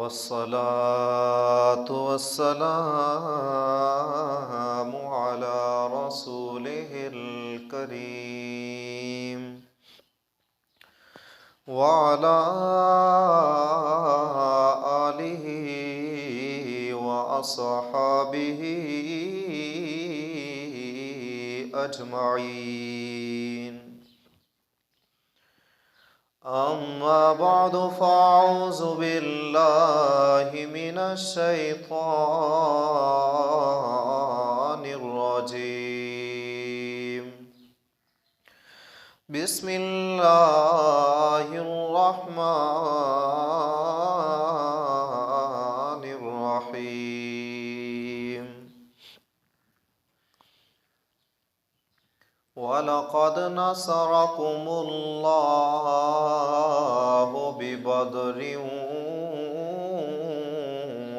والصلاة والسلام على رسوله الكريم وعلى آله وأصحابه أجمعين. أما بعد فأعوذ بالله من الشيطان الرجيم. بسم الله الرحمن الرحيم. وَلَقَدْ نَصَرَكُمُ اللَّهُ بِبَدْرٍ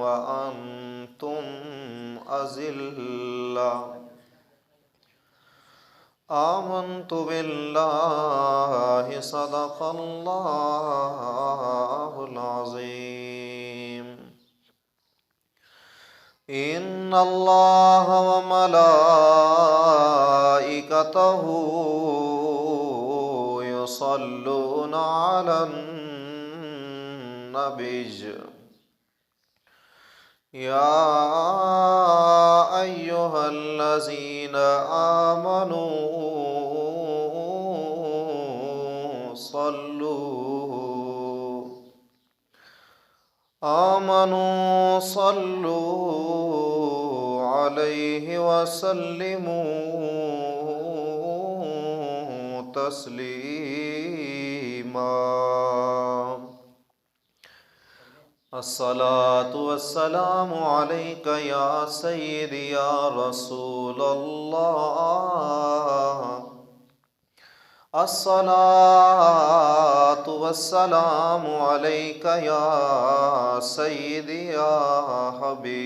وَأَنْتُمْ أَذِلَّةٌ. آمنت بالله صدق الله العظيم. إن الله وملائكته يصلون على النبي يا أيها الذين آمنوا صلوا عليه وسلموا تسليما. الصلاة والسلام عليك يا سيدي يا رسول الله. الصلاة والسلام عليك يا سيدي يا حبيب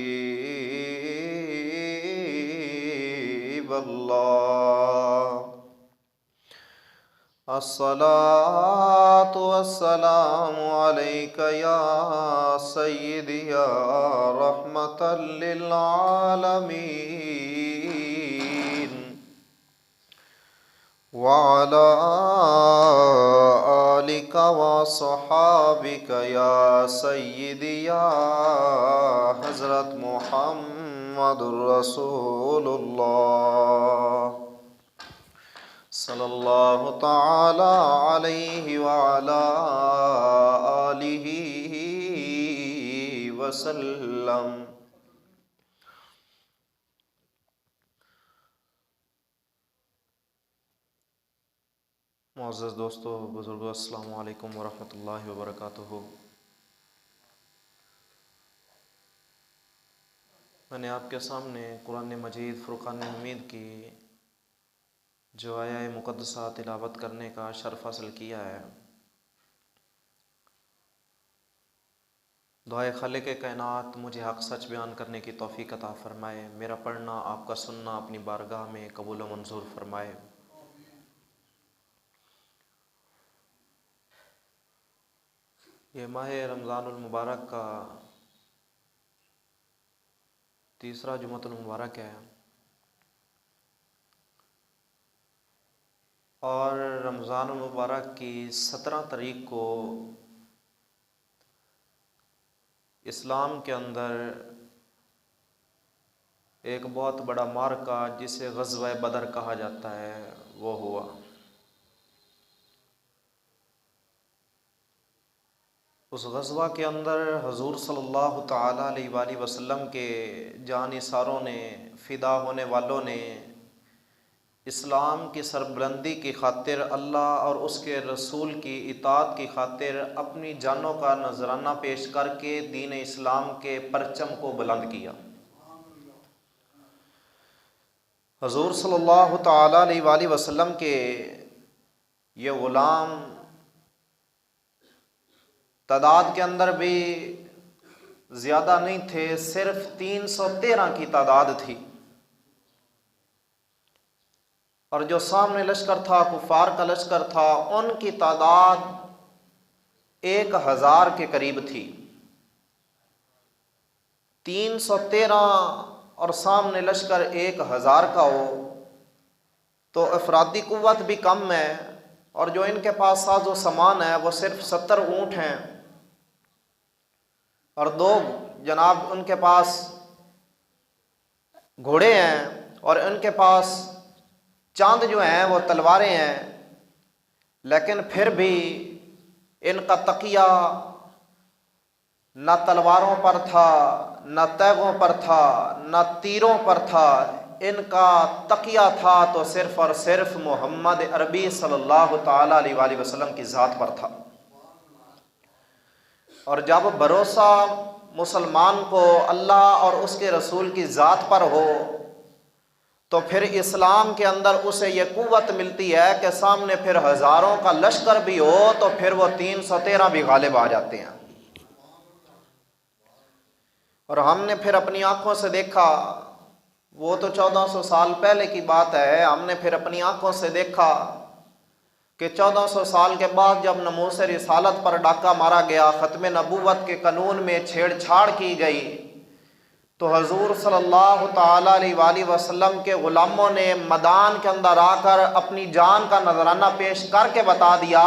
الله. الصلاة والسلام عليك يا سيدي يا رحمة للعالمين. وعلى آلك وصحابك يا سيدي يا حضرت محمد رسول الله صلی اللہ تعالی علیہ وعلى آلہ وسلم. معزز دوستو، بزرگو، السلام علیکم ورحمۃ اللہ وبرکاتہ. میں نے آپ کے سامنے قرآن مجید فرقان حمید کی جو آیہ مقدسہ تلاوت کرنے کا شرف حاصل کیا ہے. دعائے خالق کائنات مجھے حق سچ بیان کرنے کی توفیق عطا فرمائے. میرا پڑھنا، آپ کا سننا اپنی بارگاہ میں قبول و منظور فرمائے. یہ ماہ رمضان المبارک کا تیسرا جمعۃ المبارک ہے، اور رمضان المبارک کی 17 تاریخ کو اسلام کے اندر ایک بہت بڑا معرکہ جسے غزوہ بدر کہا جاتا ہے وہ ہوا. اس غزوہ کے اندر حضور صلی اللہ تعالیٰ علیہ وآلہ وسلم کے جان نثاروں نے، فدا ہونے والوں نے اسلام کی سربلندی کی خاطر، اللہ اور اس کے رسول کی اطاعت کی خاطر اپنی جانوں کا نذرانہ پیش کر کے دین اسلام کے پرچم کو بلند کیا. حضور صلی اللہ تعالیٰ علیہ وآلہ وسلم کے یہ غلام تعداد کے اندر بھی زیادہ نہیں تھے، صرف 313 کی تعداد تھی. اور جو سامنے لشکر تھا کفار کا لشکر تھا، ان کی تعداد 1000 کے قریب تھی. 313 اور سامنے لشکر 1000 کا ہو تو افرادی قوت بھی کم ہے، اور جو ان کے پاس ساز و سامان ہے وہ صرف 70 اونٹ ہیں، اور 2 جناب ان کے پاس گھوڑے ہیں، اور ان کے پاس چاند جو ہیں وہ تلواریں ہیں، لیکن پھر بھی ان کا تقیہ نہ تلواروں پر تھا، نہ تیغوں پر تھا، نہ تیروں پر تھا، ان کا تقیہ تھا تو صرف اور صرف محمد عربی صلی اللہ تعالیٰ علیہ وآلہ وسلم کی ذات پر تھا۔ اور جب بھروسہ مسلمان کو اللہ اور اس کے رسول کی ذات پر ہو تو پھر اسلام کے اندر اسے یہ قوت ملتی ہے کہ سامنے پھر ہزاروں کا لشکر بھی ہو تو پھر وہ 313 بھی غالب آ جاتے ہیں۔ اور ہم نے پھر اپنی آنکھوں سے دیکھا، وہ تو 1400 سال پہلے کی بات ہے، ہم نے پھر اپنی آنکھوں سے دیکھا کہ 1400 سال کے بعد جب ناموس رسالت پر ڈاکہ مارا گیا، ختم نبوت کے قانون میں چھیڑ چھاڑ کی گئی، تو حضور صلی اللہ تعالیٰ علیہ وآلہ وسلم کے غلاموں نے میدان کے اندر آ کر اپنی جان کا نذرانہ پیش کر کے بتا دیا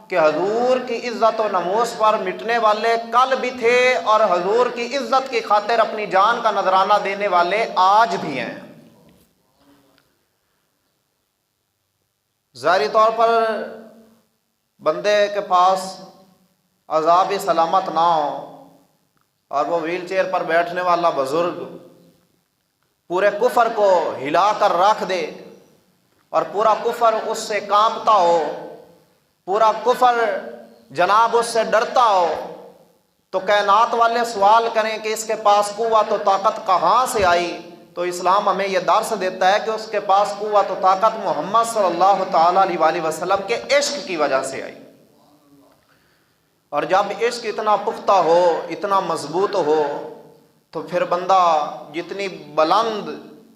کہ حضور کی عزت و ناموس پر مٹنے والے کل بھی تھے اور حضور کی عزت کی خاطر اپنی جان کا نذرانہ دینے والے آج بھی ہیں۔ ظاہری طور پر بندے کے پاس عذاب سلامت نہ ہو اور وہ ویل چیئر پر بیٹھنے والا بزرگ پورے کفر کو ہلا کر رکھ دے اور پورا کفر اس سے کانپتا ہو، پورا کفر جناب اس سے ڈرتا ہو، تو کائنات والے سوال کریں کہ اس کے پاس قوت و طاقت کہاں سے آئی، تو اسلام ہمیں یہ درس دیتا ہے کہ اس کے پاس قوت و طاقت محمد صلی اللہ تعالیٰ علیہ وآلہ وسلم کے عشق کی وجہ سے آئی۔ اور جب عشق اتنا پختہ ہو، اتنا مضبوط ہو، تو پھر بندہ جتنی بلند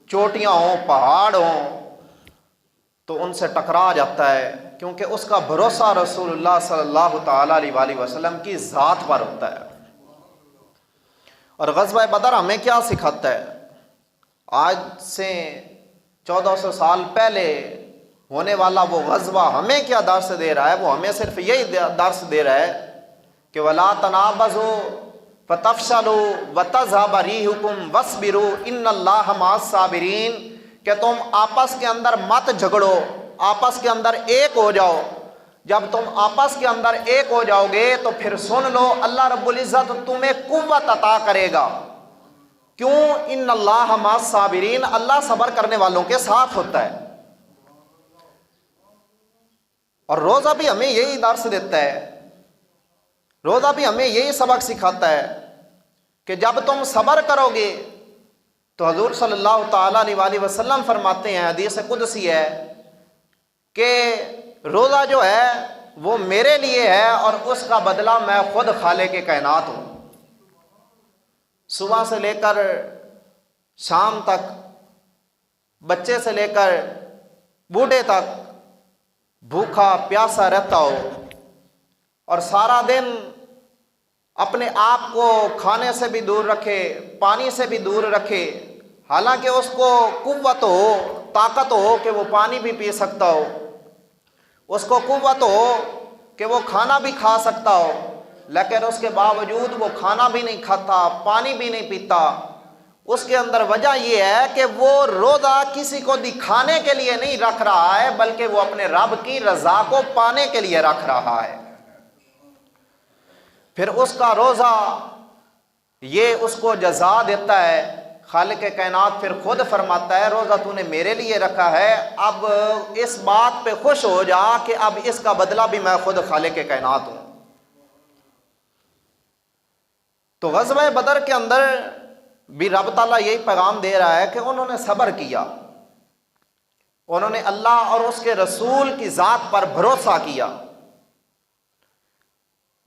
چوٹیاں ہوں، پہاڑ ہوں، تو ان سے ٹکرا جاتا ہے، کیونکہ اس کا بھروسہ رسول اللہ صلی اللہ تعالیٰ علیہ وآلہ وسلم کی ذات پر ہوتا ہے۔ اور غزوہ بدر ہمیں کیا سکھاتا ہے؟ آج سے 1400 سال پہلے ہونے والا وہ غزوہ ہمیں کیا درس دے رہا ہے؟ وہ ہمیں صرف یہی درس دے رہا ہے کہ وَلَا تَنَابَزُوا فَتَفْشَلُوا وَتَذْهَبَ رِيحُكُمْ وَاصْبِرُوا إِنَّ اللَّهَ مَعَ الصَّابِرِينَ، کہ تم آپس کے اندر مت جھگڑو، آپس کے اندر ایک ہو جاؤ۔ جب تم آپس کے اندر ایک ہو جاؤ گے تو پھر سن لو اللہ رب العزت تمہیں قوت عطا کرے گا۔ کیوں؟ ان اللہ مع الصابرین، اللہ صبر کرنے والوں کے ساتھ ہوتا ہے۔ اور روزہ بھی ہمیں یہی درس دیتا ہے، روزہ بھی ہمیں یہی سبق سکھاتا ہے کہ جب تم صبر کرو گے تو حضور صلی اللہ تعالیٰ علیہ وآلہ وسلم فرماتے ہیں، حدیث قدسی ہے کہ روزہ جو ہے وہ میرے لیے ہے اور اس کا بدلہ میں خود خالق کائنات ہوں۔ صبح سے لے کر شام تک، بچے سے لے کر بوڑھے تک بھوکا پیاسا رہتا ہو اور سارا دن اپنے آپ کو کھانے سے بھی دور رکھے، پانی سے بھی دور رکھے، حالانکہ اس کو قوت ہو، طاقت ہو کہ وہ پانی بھی پی سکتا ہو، اس کو قوت ہو کہ وہ کھانا بھی کھا سکتا ہو، لیکن اس کے باوجود وہ کھانا بھی نہیں کھاتا، پانی بھی نہیں پیتا۔ اس کے اندر وجہ یہ ہے کہ وہ روزہ کسی کو دکھانے کے لیے نہیں رکھ رہا ہے، بلکہ وہ اپنے رب کی رضا کو پانے کے لیے رکھ رہا ہے۔ پھر اس کا روزہ یہ اس کو جزا دیتا ہے۔ خالق کائنات پھر خود فرماتا ہے روزہ تو نے میرے لیے رکھا ہے، اب اس بات پہ خوش ہو جا کہ اب اس کا بدلہ بھی میں خود خالق کائنات ہوں۔ تو غزوہ بدر کے اندر بھی رب تعالیٰ یہی پیغام دے رہا ہے کہ انہوں نے صبر کیا، انہوں نے اللہ اور اس کے رسول کی ذات پر بھروسہ کیا،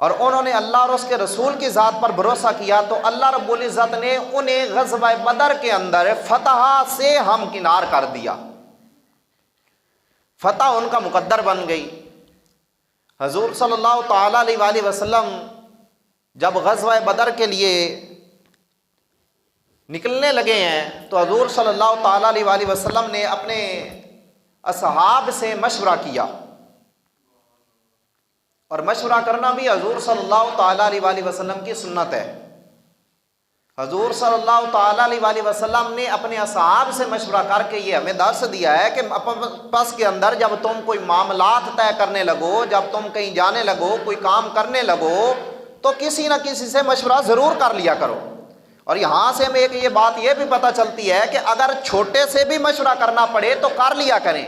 اور انہوں نے اللہ اور اس کے رسول کی ذات پر بھروسہ کیا تو اللہ رب العزت نے انہیں غزوہ بدر کے اندر فتح سے ہمکنار کر دیا، فتح ان کا مقدر بن گئی۔ حضور صلی اللہ تعالیٰ علیہ وآلہ وسلم جب غزوہ بدر کے لیے نکلنے لگے ہیں تو حضور صلی اللہ تعالیٰ علیہ وآلہ وسلم نے اپنے اصحاب سے مشورہ کیا، اور مشورہ کرنا بھی حضور صلی اللہ تعالیٰ علیہ وآلہ وسلم کی سنت ہے۔ حضور صلی اللہ تعالیٰ علیہ وآلہ وسلم نے اپنے اصحاب سے مشورہ کر کے یہ ہمیں درس دیا ہے کہ پس کے اندر جب تم کوئی معاملات طے کرنے لگو، جب تم کہیں جانے لگو، کوئی کام کرنے لگو، تو کسی نہ کسی سے مشورہ ضرور کر لیا کرو۔ اور یہاں سے ہمیں ایک یہ بات یہ بھی پتہ چلتی ہے کہ اگر چھوٹے سے بھی مشورہ کرنا پڑے تو کر لیا کریں۔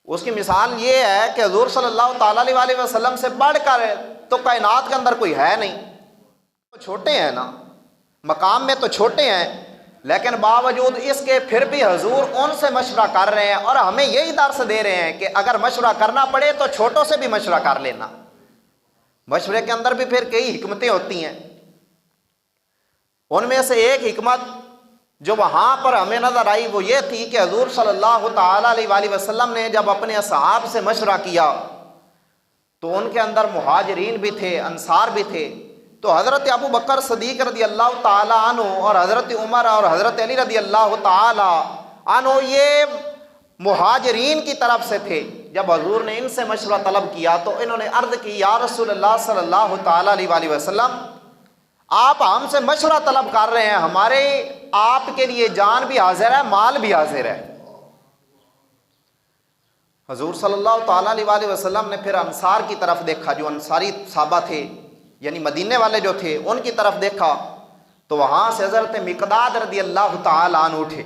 اس کی مثال یہ ہے کہ حضور صلی اللہ تعالیٰ علیہ وآلہ وسلم سے بڑھ کر تو کائنات کے اندر کوئی ہے نہیں، تو چھوٹے ہیں نا، مقام میں تو چھوٹے ہیں، لیکن باوجود اس کے پھر بھی حضور ان سے مشورہ کر رہے ہیں، اور ہمیں یہی درس دے رہے ہیں کہ اگر مشورہ کرنا پڑے تو چھوٹوں سے بھی مشورہ کر لینا۔ مشورے کے اندر بھی پھر کئی حکمتیں ہوتی ہیں، ان میں سے ایک حکمت جو وہاں پر ہمیں نظر آئی وہ یہ تھی کہ حضور صلی اللہ تعالیٰ علیہ وآلہ وسلم نے جب اپنے اصحاب سے مشورہ کیا تو ان کے اندر مہاجرین بھی تھے، انصار بھی تھے۔ تو حضرت ابو بکر صدیق رضی اللہ تعالیٰ عنہ اور حضرت عمر اور حضرت علی رضی اللہ تعالیٰ عنہ یہ مہاجرین کی طرف سے تھے۔ جب حضور نے ان سے مشورہ طلب کیا تو انہوں نے عرض کی، یا رسول اللہ صلی اللہ تعالیٰ علیہ وآلہ وسلم، آپ ہم سے مشورہ طلب کر رہے ہیں، ہمارے آپ کے لیے جان بھی حاضر ہے، مال بھی حاضر ہے۔ حضور صلی اللہ تعالیٰ علیہ وآلہ وسلم نے پھر انصار کی طرف دیکھا، جو انصاری صحابہ تھے یعنی مدینے والے جو تھے، ان کی طرف دیکھا تو وہاں سے حضرت مقداد رضی اللہ تعالیٰ عنہ اٹھے۔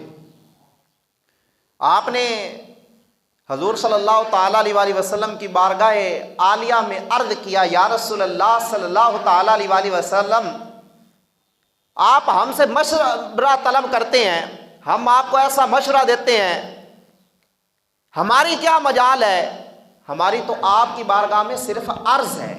آپ نے حضور صلی اللہ تعالیٰ علیہ وآلہ وسلم کی بارگاہ عالیہ میں عرض کیا، یا رسول اللہ صلی اللہ تعالیٰ علیہ وآلہ وسلم، آپ ہم سے مشورہ طلب کرتے ہیں، ہم آپ کو ایسا مشورہ دیتے ہیں، ہماری کیا مجال ہے؟ ہماری تو آپ کی بارگاہ میں صرف عرض ہے،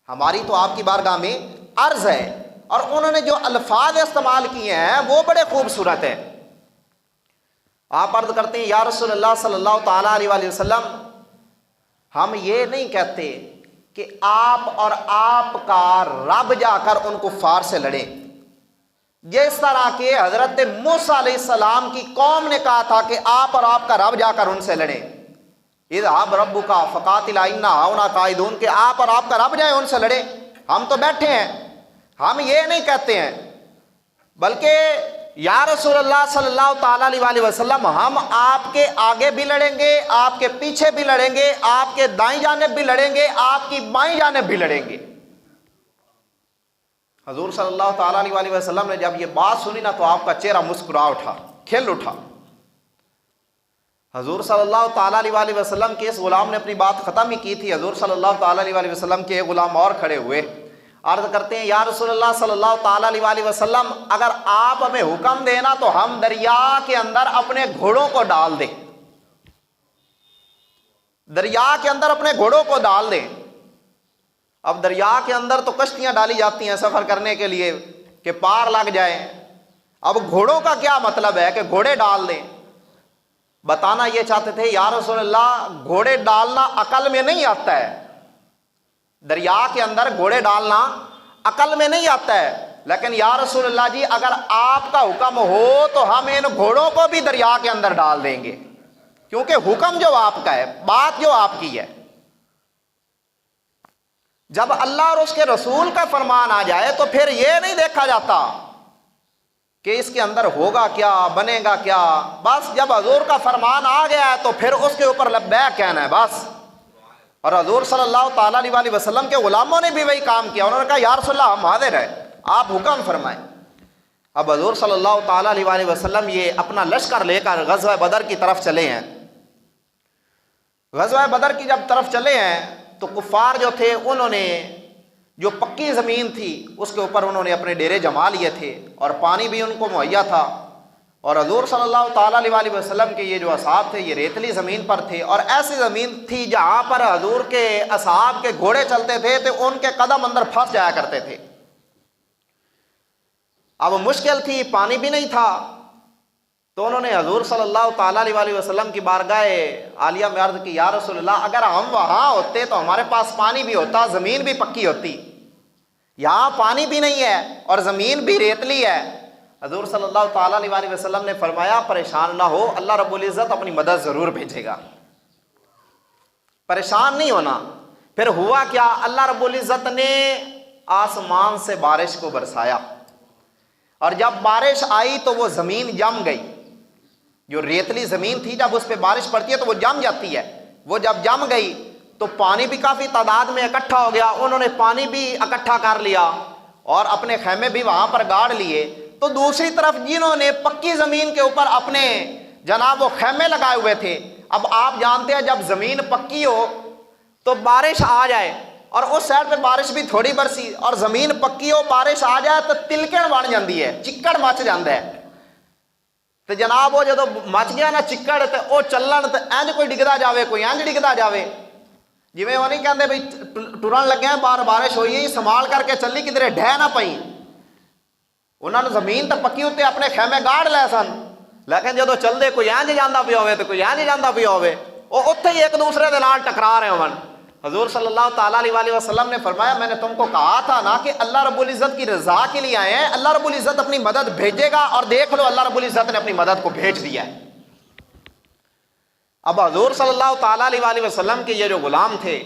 ہماری تو آپ کی بارگاہ میں عرض ہے۔ اور انہوں نے جو الفاظ استعمال کیے ہیں وہ بڑے خوبصورت ہیں۔ آپ عرض کرتے ہیں، یا رسول اللہ صلی اللہ تعالیٰ علیہ وآلہ وسلم، ہم یہ نہیں کہتے کہ آپ اور آپ کا رب جا کر ان کفار سے لڑیں، جس طرح کہ حضرت موسیٰ علیہ السلام کی قوم نے کہا تھا کہ آپ اور آپ کا رب جا کر ان سے لڑیں، اذهب ربک فقاتلا انا ہاہنا قاعدون، کہ آپ اور آپ کا رب جائے ان سے لڑیں، ہم تو بیٹھے ہیں۔ ہم یہ نہیں کہتے ہیں، بلکہ یا رسول اللہ صلی اللہ تعالیٰ علیہ وآلہ وسلم، ہم آپ کے آگے بھی لڑیں گے، آپ کے پیچھے بھی لڑیں گے، آپ کے دائیں جانب بھی لڑیں گے، آپ کی بائیں جانب بھی لڑیں گے۔ حضور صلی اللہ تعالیٰ علیہ وآلہ وسلم نے جب یہ بات سنی نا تو آپ کا چہرہ مسکرا اٹھا، کھل اٹھا۔ حضور صلی اللہ تعالیٰ علیہ وآلہ وسلم کے اس غلام نے اپنی بات ختم ہی کی تھی، حضور صلی اللہ تعالیٰ علیہ وآلہ وسلم کے ایک غلام اور کھڑے ہوئے، عرض کرتے ہیں، یا رسول اللہ صلی اللہ تعالیٰ علیہ وآلہ وسلم، اگر آپ ہمیں حکم دینا تو ہم دریا کے اندر اپنے گھوڑوں کو ڈال دیں، دریا کے اندر اپنے گھوڑوں کو ڈال دیں۔ اب دریا کے اندر تو کشتیاں ڈالی جاتی ہیں سفر کرنے کے لیے کہ پار لگ جائیں، اب گھوڑوں کا کیا مطلب ہے کہ گھوڑے ڈال دیں؟ بتانا یہ چاہتے تھے، یا رسول اللہ، گھوڑے ڈالنا عقل میں نہیں آتا ہے، دریا کے اندر گھوڑے ڈالنا عقل میں نہیں آتا ہے، لیکن یا رسول اللہ جی، اگر آپ کا حکم ہو تو ہم ان گھوڑوں کو بھی دریا کے اندر ڈال دیں گے، کیونکہ حکم جو آپ کا ہے، بات جو آپ کی ہے۔ جب اللہ اور اس کے رسول کا فرمان آ جائے تو پھر یہ نہیں دیکھا جاتا کہ اس کے اندر ہوگا کیا، بنے گا کیا، بس جب حضور کا فرمان آ گیا ہے تو پھر اس کے اوپر لبیک کہنا ہے بس۔ اور حضور صلی اللہ تعالیٰ علیہ وآلہ وسلم کے غلاموں نے بھی وہی کام کیا، انہوں نے کہا، یا رسول اللہ، ہم حاضر ہیں، آپ حکم فرمائیں۔ اب حضور صلی اللہ تعالیٰ علیہ وآلہ وسلم یہ اپنا لشکر لے کر غزوہ بدر کی طرف چلے ہیں۔ غزوہ بدر کی جب طرف چلے ہیں تو کفار جو تھے انہوں نے جو پکی زمین تھی اس کے اوپر انہوں نے اپنے ڈیرے جما لیے تھے، اور پانی بھی ان کو مہیا تھا، اور حضور صلی اللہ تعالیٰ علیہ وآلہ وسلم کے یہ جو اصحاب تھے یہ ریتلی زمین پر تھے، اور ایسی زمین تھی جہاں پر حضور کے اصحاب کے گھوڑے چلتے تھے تو ان کے قدم اندر پھنس جایا کرتے تھے۔ اب مشکل تھی، پانی بھی نہیں تھا، تو انہوں نے حضور صلی اللہ تعالیٰ علیہ وآلہ وسلم کی بارگاہ عالیہ میں عرض کی، یا رسول اللہ، اگر ہم وہاں ہوتے تو ہمارے پاس پانی بھی ہوتا، زمین بھی پکی ہوتی، یہاں پانی بھی نہیں ہے اور زمین بھی ریتلی ہے۔ حضور صلی اللہ تعالیٰ علیہ وسلم نے فرمایا پریشان نہ ہو، اللہ رب العزت اپنی مدد ضرور بھیجے گا، پریشان نہیں ہونا۔ پھر ہوا کیا؟ اللہ رب العزت نے آسمان سے بارش کو برسایا، اور جب بارش آئی تو وہ زمین جم گئی۔ جو ریتلی زمین تھی جب اس پہ بارش پڑتی ہے تو وہ جم جاتی ہے، وہ جب جم گئی تو پانی بھی کافی تعداد میں اکٹھا ہو گیا، انہوں نے پانی بھی اکٹھا کر لیا اور اپنے خیمے بھی وہاں پر گاڑ لیے۔ تو دوسری طرف جنہوں نے پکی زمین کے اوپر اپنے جناب وہ خیمے لگائے ہوئے تھے، اب آپ جانتے ہیں جب زمین پکی ہو تو بارش آ جائے، اور اس سائڈ پہ بارش بھی تھوڑی برسی اور زمین پکی ہو، بارش آ جائے تو تلکڑ بن جاندی ہے، چکڑ مچ جاندہ ہے۔ تو جناب وہ جدو مچ گیا نا چکڑ تے او چلن تے انج کوئی ڈگدا جاوے، کوئی انج ڈگدا جاوے، جویں وہ نہیں کہندے بھئی ٹرن لگے ہیں باہر بارش ہوئی ہے سنبھال کر کے چلی کدھرے ڈھہ نہ پئی۔ انہوں نے زمین تے پکی ہوتے اپنے خیمے گاڑ لے سن، لیکن جدو چلدے کوئی انج جاندا پیا ہوئے تے کوئی انج جاندا پیا ہوئے، وہ اتنے ہی ایک دوسرے دے نال ٹکرا رہے ہون۔ حضور صلی اللہ تعالیٰ علیہ وسلم نے فرمایا میں نے تم کو کہا تھا نا کہ اللہ رب العزت کی رضا کے لیے آئے ہیں، اللہ رب العزت اپنی مدد بھیجے گا، اور دیکھ لو اللہ رب العزت نے اپنی مدد کو بھیج دیا ہے۔ اب حضور صلی اللہ تعالیٰ علیہ وسلم کے یہ جو غلام تھے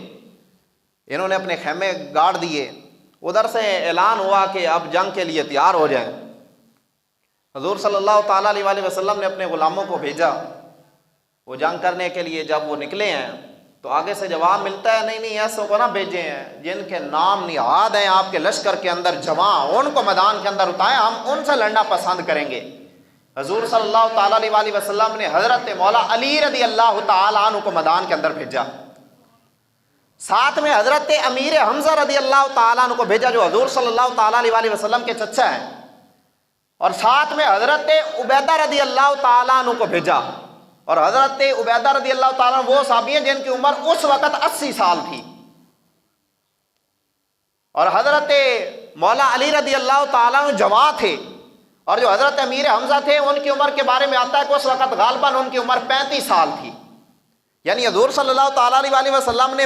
انہوں نے اپنے خیمے گاڑ دیے، ادھر سے اعلان ہوا کہ اب جنگ کے لیے تیار ہو جائیں۔ حضور صلی اللہ تعالیٰ علیہ وسلم نے اپنے غلاموں کو بھیجا، وہ جنگ کرنے کے لیے جب وہ نکلے ہیں تو آگے سے جواب ملتا ہے نہیں ایسوں کو نہ بھیجے ہیں جن کے نام نہاد ہیں آپ کے لشکر کے اندر جمع، ان کو میدان کے اندر اتائیں، ہم ان سے لڑنا پسند کریں گے۔ حضور صلی اللہ تعالیٰ علیہ وسلم نے حضرت مولا علی رضی اللہ تعالیٰ عنہ کو میدان کے اندر بھیجا، ساتھ میں حضرت امیر حمزہ رضی اللہ تعالیٰ عنہ کو بھیجا جو حضور صلی اللہ تعالیٰ علیہ وسلم کے چچا ہیں، اور ساتھ میں حضرت عبیدہ رضی اللہ تعالیٰ عنہ کو بھیجا۔ اور حضرت عبیدہ رضی اللہ تعالیٰ عنہ وہ صحابی ہیں جن کی عمر اس وقت 80 سال تھی، اور حضرت مولا علی رضی اللہ تعالیٰ عنہ جوان تھے، اور جو حضرت امیر حمزہ تھے ان کی عمر کے بارے میں آتا ہے کہ اس وقت غالباً ان کی عمر 35 سال تھی۔ یعنی حضور صلی اللہ تعالیٰ علیہ وسلم نے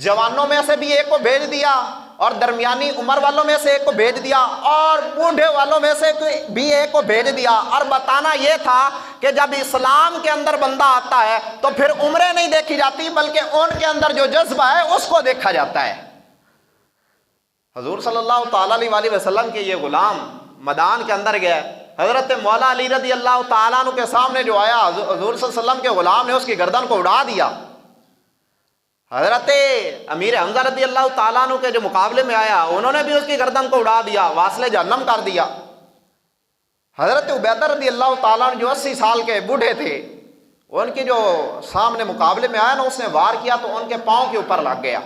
جوانوں میں سے بھی ایک کو بھیج دیا، اور درمیانی عمر والوں میں سے ایک کو بھیج دیا، اور بوڑھے والوں میں سے بھی ایک کو بھیج دیا، اور بتانا یہ تھا کہ جب اسلام کے اندر بندہ آتا ہے تو پھر عمریں نہیں دیکھی جاتی بلکہ ان کے اندر جو جذبہ ہے اس کو دیکھا جاتا ہے۔ حضور صلی اللہ تعالیٰ علیہ وسلم کے یہ غلام میدان کے اندر گئے، حضرت مولا علی رضی اللہ تعالیٰ عنہ کے سامنے جو آیا حضور صلی اللہ علیہ وسلم کے غلام نے اس کی گردن کو اڑا دیا۔ حضرت امیر حمزہ رضی اللہ تعالیٰ عنہ کے جو مقابلے میں آیا انہوں نے بھی اس کی گردن کو اڑا دیا، واصل جہنم کر دیا۔ حضرت عبیدہ رضی اللہ تعالیٰ عنہ جو 80 سال کے بوڑھے تھے ان کی جو سامنے مقابلے میں آیا نا اس نے وار کیا تو ان کے پاؤں کے اوپر لگ گیا۔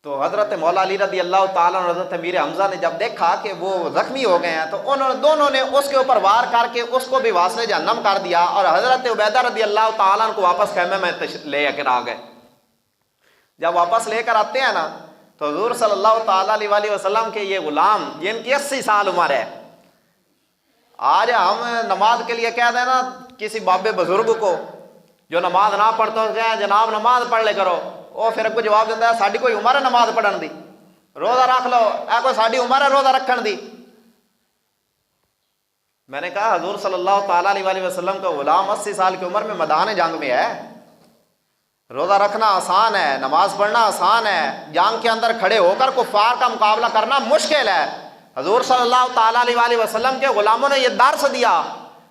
تو حضرت مولا علی رضی اللہ تعالیٰ عنہ حضرت امیر حمزہ نے جب دیکھا کہ وہ زخمی ہو گئے ہیں تو انہوں دونوں نے اس کے اوپر وار کر کے اس کو بھی واصل جہنم کر دیا، اور حضرت عبیدہ رضی اللہ تعالیٰ عنہ کو واپس خیمے میں لے کر آ گئے۔ جب واپس لے کر آتے ہیں نا تو حضور صلی اللہ تعالیٰ علیہ وسلم کے یہ غلام جن کی 80 سال عمر ہے، آج ہم نماز کے لیے کہہ دیں نا کسی بابے بزرگ کو جو نماز نہ پڑھتا ہو کہیں جناب نماز پڑھ لے کرو، وہ پھر کو جواب دیتا ہے ساڈی کوئی عمر ہے نماز پڑھن دی، روزہ رکھ لو، اے کوئی ساڈی عمر ہے روزہ رکھن دی۔ میں نے کہا حضور صلی اللہ تعالیٰ علیہ وسلم کا غلام 80 سال کی عمر میں میدان جنگ میں ہے، روزہ رکھنا آسان ہے، نماز پڑھنا آسان ہے، جنگ کے اندر کھڑے ہو کر کفار کا مقابلہ کرنا مشکل ہے۔ حضور صلی اللہ تعالیٰ علیہ وسلم کے غلاموں نے یہ درس دیا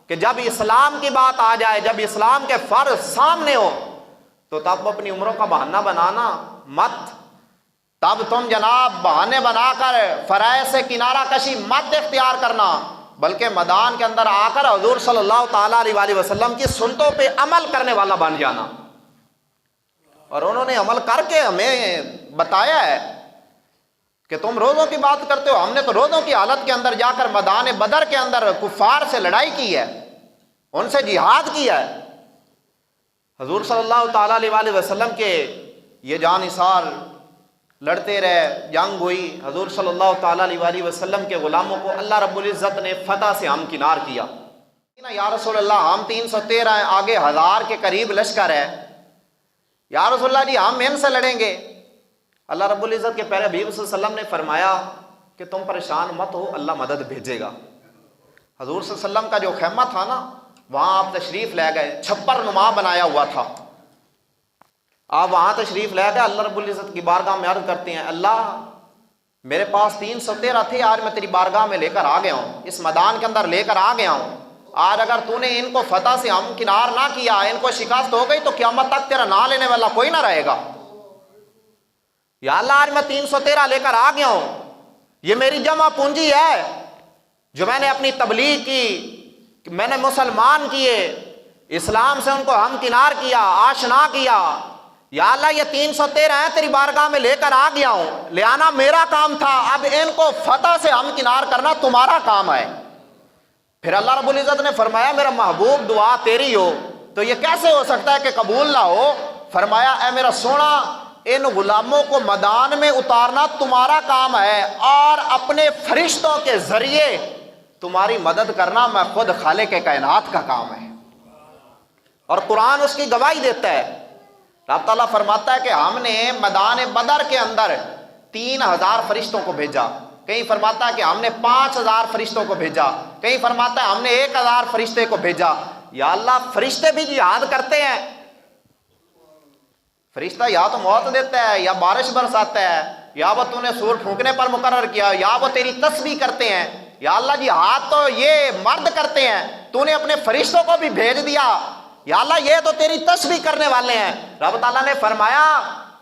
کہ جب اسلام کی بات آ جائے، جب اسلام کے فرض سامنے ہو تو تب اپنی عمروں کا بہانہ بنانا مت، تب تم جناب بہانے بنا کر فرائض سے کنارہ کشی مت اختیار کرنا، بلکہ میدان کے اندر آ کر حضور صلی اللہ تعالیٰ علیہ وسلم کی سنتوں پہ عمل کرنے والا بن جانا۔ اور انہوں نے عمل کر کے ہمیں بتایا ہے کہ تم روزوں کی بات کرتے ہو، ہم نے تو روزوں کی حالت کے اندر جا کر میدان بدر کے اندر کفار سے لڑائی کی ہے، ان سے جہاد کیا ہے۔ حضور صلی اللہ تعالیٰ علیہ وسلم کے یہ جانثار لڑتے رہے، جنگ ہوئی، حضور صلی اللہ تعالیٰ علیہ وسلم کے غلاموں کو اللہ رب العزت نے فتح سے ہمکنار کیا۔ یا رسول اللہ ہم 313 ہیں، آگے 1000 کے قریب لشکر ہے، یا رسول اللہ جی ہم ان سے لڑیں گے، اللہ رب العزت کے پیارے حبیب صلی اللہ علیہ وسلم نے فرمایا کہ تم پریشان مت ہو، اللہ مدد بھیجے گا۔ حضور صلی اللہ علیہ وسلم کا جو خیمہ تھا نا، وہاں آپ تشریف لے گئے، چھپر نما بنایا ہوا تھا، آپ وہاں تشریف لے گئے، اللہ رب العزت کی بارگاہ میں عرض کرتے ہیں اللہ میرے پاس 313 تھے، آج میں تیری بارگاہ میں لے کر آ گیا ہوں، اس میدان کے اندر لے کر آ گیا ہوں، آج اگر تو نے ان کو فتح سے ہمکنار نہ کیا، ان کو شکست ہو گئی تو قیامت تک تیرا نام لینے والا کوئی نہ رہے گا۔ یا اللہ آج میں 313 لے کر آ گیا ہوں، یہ میری جمع پونجی ہے جو میں نے اپنی تبلیغ کی، میں نے مسلمان کیے، اسلام سے ان کو ہمکنار کیا، آشنا کیا، یا اللہ یہ 313 ہیں تیری بارگاہ میں لے کر آ گیا ہوں، لے آنا میرا کام تھا، اب ان کو فتح سے ہمکنار کرنا تمہارا کام ہے۔ پھر اللہ رب العزت نے فرمایا میرا محبوب دعا تیری ہو تو یہ کیسے ہو سکتا ہے کہ قبول نہ ہو؟ فرمایا اے میرا سونا ان غلاموں کو میدان میں اتارنا تمہارا کام ہے، اور اپنے فرشتوں کے ذریعے تمہاری مدد کرنا میں خود خالق کائنات کا کام ہے۔ اور قرآن اس کی گواہی دیتا ہے، رب تعالیٰ فرماتا ہے کہ ہم نے میدان بدر کے اندر 3000 فرشتوں کو بھیجا، کہیں فرماتا ہے کہ ہم نے 5000 فرشتوں کو بھیجا، کہیں فرماتا ہے ہم نے 1000 فرشتے کو بھیجا۔ یا اللہ فرشتے بھی جہاد کرتے ہیں، فرشتہ یا تو موت دیتا ہے، یا بارش برساتا ہے، یا وہ تو نے سور پھونکنے پر مقرر کیا، یا وہ تیری تسبیح کرتے ہیں۔ یا اللہ جی ہاتھ تو یہ مرد کرتے ہیں، تو نے اپنے فرشتوں کو بھی بھیج دیا، یا اللہ یہ تو تیری تسبیح کرنے والے ہیں۔ رب تعالیٰ نے فرمایا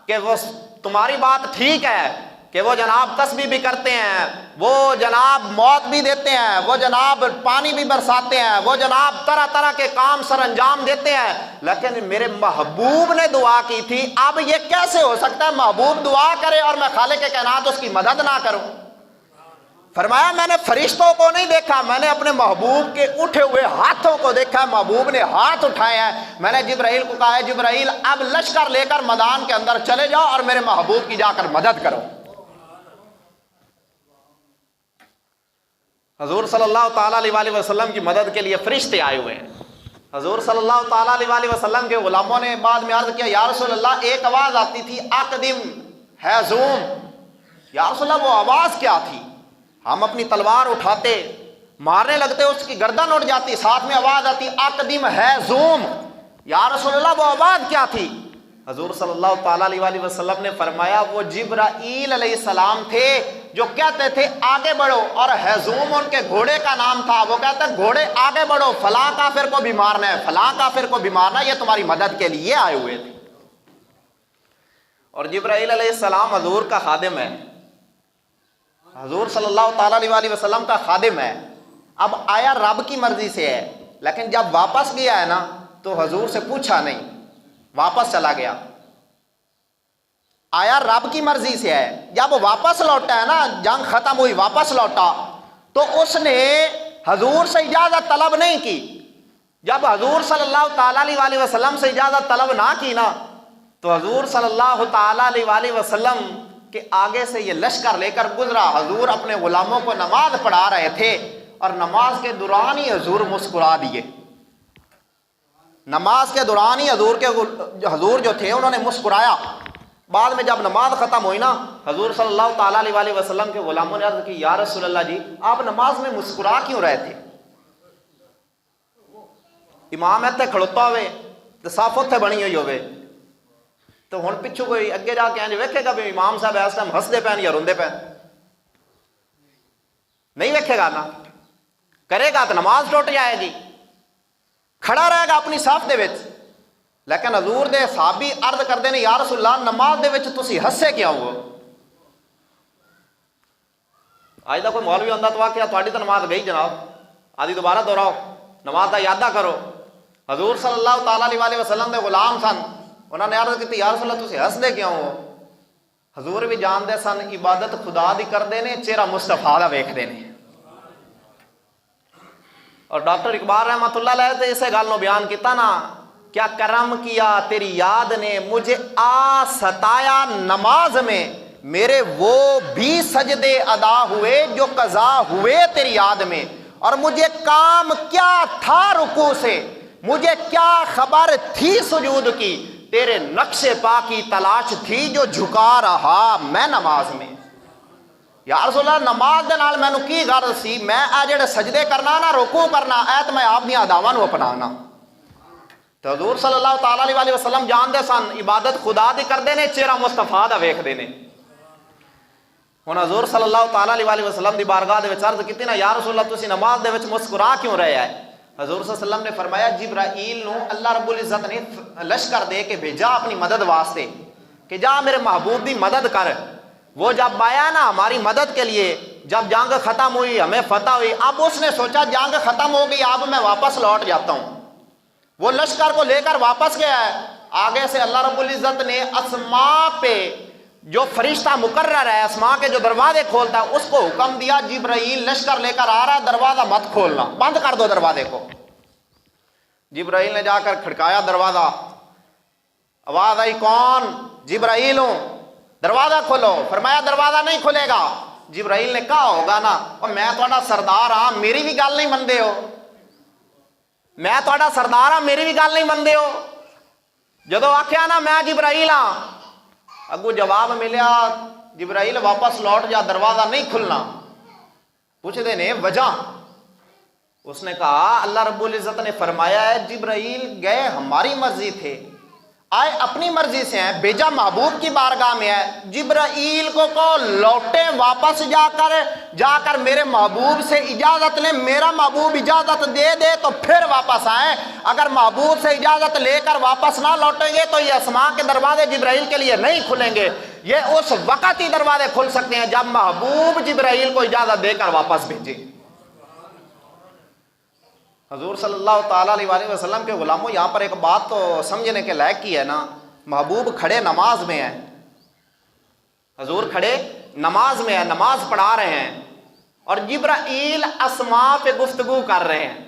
کہ وہ تمہاری بات ٹھیک ہے کہ وہ جناب تسبیح بھی کرتے ہیں، وہ جناب موت بھی دیتے ہیں، وہ جناب پانی بھی برساتے ہیں، وہ جناب طرح طرح کے کام سر انجام دیتے ہیں، لیکن میرے محبوب نے دعا کی تھی، اب یہ کیسے ہو سکتا ہے محبوب دعا کرے اور میں خالق کائنات اس کی مدد نہ کروں؟ فرمایا میں نے فرشتوں کو نہیں دیکھا، میں نے اپنے محبوب کے اٹھے ہوئے ہاتھوں کو دیکھا، محبوب نے ہاتھ اٹھائے ہیں، میں نے جبرائیل کو کہا ہے جبرائیل اب لشکر لے کر میدان کے اندر چلے جاؤ اور میرے محبوب کی جا کر مدد کرو۔ حضور صلی اللہ تعالیٰ علیہ وسلم کی مدد کے لیے فرشتے آئے ہوئے ہیں۔ حضور صلی اللہ تعالیٰ علیہ وسلم کے غلاموں نے بعد میں عرض کیا یا رسول اللہ ایک آواز آتی تھی اقدم حیزوم، یا رسول اللہ وہ آواز کیا تھی؟ ہم اپنی تلوار اٹھاتے مارنے لگتے، اس کی گردن اڑ جاتی، ساتھ میں آواز آتی اقدم حیزوم، یا رسول اللہ وہ آواز کیا تھی؟ حضور صلی اللہ تعالیٰ علیہ وسلم نے فرمایا وہ جبرائیل علیہ السلام تھے جو کہتے تھے آگے بڑھو، اور حیزوم ان کے گھوڑے کا نام تھا، وہ کہتے گھوڑے آگے بڑھو، فلاں کافر کو بھی مارنا ہے، فلاں کافر کو بھی مارنا ہے، یہ تمہاری مدد کے لیے آئے ہوئے تھے۔ اور جبرائیل علیہ السلام حضور کا خادم ہے، حضور صلی اللہ تعالیٰ علیہ وسلم کا خادم ہے، اب آیا رب کی مرضی سے ہے، لیکن جب واپس گیا ہے نا تو حضور سے پوچھا نہیں، واپس چلا گیا، آیا رب کی مرضی سے ہے۔ جب واپس لوٹا ہے نا، جنگ ختم ہوئی واپس لوٹا تو اس نے حضور سے اجازت طلب نہیں کی۔ جب حضور صلی اللہ تعالیٰ علیہ وسلم سے اجازت طلب نہ کی نا تو حضور صلی اللہ تعالیٰ علیہ وسلم کے آگے سے یہ لشکر لے کر گزرا۔ حضور اپنے غلاموں کو نماز پڑھا رہے تھے اور نماز کے دوران ہی حضور مسکرا دیے، نماز کے دوران ہی حضور جو تھے انہوں نے مسکرایا۔ بعد میں جب نماز ختم ہوئی نا حضور صلی اللہ تعالیٰ علیہ وسلم کے غلاموں نے عرض کی یا رسول اللہ جی آپ نماز میں مسکرا کیوں رہے تھے؟ امام اتنے کھڑوتا ہوئے تو صف اتنے بنی ہوئی ہوئے تو ہن پچھو کوئی اگے جا کے انج ویکھے گا بھی امام صاحب اس ٹائم ہسدے پین یا روندے پین؟ نہیں ویکھے گا نا، کرے گا تو نماز ٹوٹ جائے گی، کھڑا رہے گا اپنی صف دے وچ۔ لیکن حضور دے صحابی عرض کردے نے یا رسول اللہ نماز دے وچ تسی ہسے کیوں ہو؟ اج دا کوئی مولوی ہوندا تو آکھیا تہاڈی تو نماز گئی جناب، آدھی دوبارہ دہراؤ، نماز دا یادہ کرو۔ حضور صلی اللہ تعالیٰ علیہ وسلم دے غلام سن، انہوں نے عرض کی یا رسول اللہ تسی ہسدے کیوں ہو؟ حضور بھی جاندے سن عبادت خدا دی کردے نے، چہرہ مصطفیٰ دا ویکھدے نے۔ اور ڈاکٹر اقبال رحمۃ اللہ علیہ نے اسے گل نو بیان کیتا نا، کیا کرم کیا تیری یاد نے مجھے آ ستایا نماز میں، میرے وہ بھی سجدے ادا ہوئے جو قضا ہوئے تیری یاد میں، اور مجھے کام کیا تھا رکوع سے، مجھے کیا خبر تھی سجود کی، تیرے نقش پا کی تلاش تھی جو جھکا رہا میں نماز میں. یا رسول اللہ نماز دے نال مینوں کی غرض سی, میں اے جڑے سجدے کرنا نا, رکوع کرنا, اے تے میں آپ دی اداواں نوں اپنانا. تو حضور صلی اللہ تعالی علیہ وسلم جان دے سن عبادت خدا دی کردے نے, چہرہ مصطفیٰ دا ویکھدے نے. ہن حضور صلی اللہ تعالی علیہ وسلم دی بارگاہ دے وچ عرض کیتی نا, یا رسول اللہ تسی نماز دے وچ مسکرا کیوں رہے ہیں؟ حضور صلی اللہ علیہ وسلم نے فرمایا جبرائیل نو اللہ رب العزت نے لشکر دے کے بھیجا اپنی مدد واسطے کہ جا میرے محبوب دی مدد کر. وہ جب آیا نا ہماری مدد کے لیے, جب جنگ ختم ہوئی, ہمیں فتح ہوئی, اب اس نے سوچا جنگ ختم ہو گئی, اب میں واپس لوٹ جاتا ہوں. وہ لشکر کو لے کر واپس گیا ہے. آگے سے اللہ رب العزت نے اسماء پہ جو فرشتہ مقرر ہے, اسماء کے جو دروازے کھولتا ہے, اس کو حکم دیا جبرائیل لشکر لے کر آ رہا ہے, دروازہ مت کھولنا, بند کر دو دروازے کو. جبرائیل نے جا کر کھڑکایا دروازہ, آواز آئی کون؟ جبرائیل ہوں, دروازہ کھولو. فرمایا دروازہ نہیں کھلے گا. جبرائیل نے کہا ہوگا نا, اور میں تھوڑا سردار ہاں, میری بھی گل نہیں مندے ہو, میں تھوڑا سردار ہاں, میری بھی گل نہیں مندے ہو. جدو آخیا نا میں جبرائیل ہاں, اگو جواب ملیا جبرائیل واپس لوٹ جا, دروازہ نہیں کھلنا. پوچھتے نے وجہ؟ اس نے کہا اللہ رب العزت نے فرمایا ہے جبرائیل گئے ہماری مرضی تھے, آئے اپنی مرضی سے ہیں, بھیجا محبوب کی بارگاہ میں ہے. جبرائیل کو لوٹے واپس جا کر میرے محبوب سے اجازت لیں, میرا محبوب اجازت دے دے تو پھر واپس آئیں. اگر محبوب سے اجازت لے کر واپس نہ لوٹیں گے تو یہ اسماء کے دروازے جبرائیل کے لیے نہیں کھلیں گے. یہ اس وقت ہی دروازے کھل سکتے ہیں جب محبوب جبرائیل کو اجازت دے کر واپس بھیجے. حضور صلی اللہ تعالیٰ علیہ وسلم کے غلاموں, یہاں پر ایک بات تو سمجھنے کے لائق کی ہے نا. محبوب کھڑے نماز میں ہیں, حضور کھڑے نماز میں ہیں, نماز پڑھا رہے ہیں, اور جبرائیل اسماء پہ گفتگو کر رہے ہیں.